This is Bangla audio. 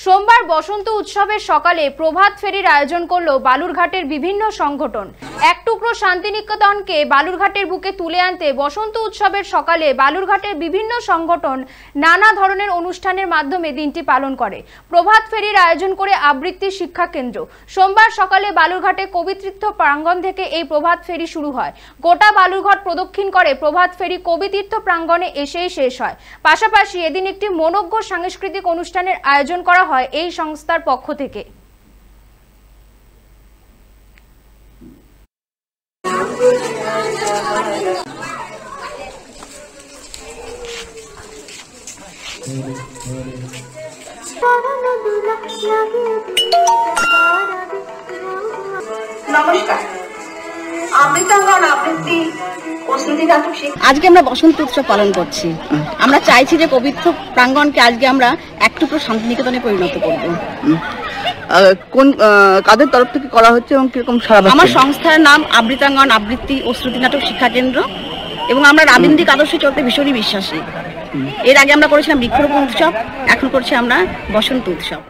সোমবার বসন্ত উৎসবের সকালে প্রভাত ফেরির আয়োজন করল বালুরঘাটের বিভিন্ন সংগঠন। এক টুকরো শান্তিনিকেতনকে বালুরঘাটের বুকে তুলে আনতে বসন্ত উৎসবের সকালে বালুরঘাটের বিভিন্ন সংগঠন নানা ধরনের অনুষ্ঠানের মাধ্যমে দিনটি পালন করে। প্রভাত ফেরির আয়োজন করে আবৃত্তি শিক্ষা কেন্দ্র। সোমবার সকালে বালুরঘাটে কবিতীর্থ প্রাঙ্গণ থেকে এই প্রভাত ফেরি শুরু হয়। গোটা বালুরঘাট প্রদক্ষিণ করে প্রভাত ফেরি কবিতীর্থ প্রাঙ্গণে এসেই শেষ হয়। পাশাপাশি এদিন একটি মনোজ্ঞ সাংস্কৃতিক অনুষ্ঠানের আয়োজন করা হয় এই সংস্থার পক্ষ থেকে। নমস্কার, অমৃতাঙ্গন আবৃত্তি ও স্মৃতি নাটক আজকে আমরা বসন্ত উৎসব পালন করছি। আমরা চাইছি যে পবিত্র প্রাঙ্গণকে আজকে আমরা এক টুকরো শান্তিনিকেতনে পরিণত করব। কোন কাদের তরফ থেকে করা হচ্ছে এবং কিরকম সাড়া পাচ্ছে? আমার সংস্থার নাম অমৃতাঙ্গন আবৃত্তি ও শ্রুতি নাটক শিক্ষা কেন্দ্র এবং আমরা রাবীন্দ্রিক আদর্শে চলতে ভীষণই বিশ্বাসী। এর আগে আমরা করেছিলাম বৃক্ষরোপণ উৎসব, এখন করছি আমরা বসন্ত উৎসব।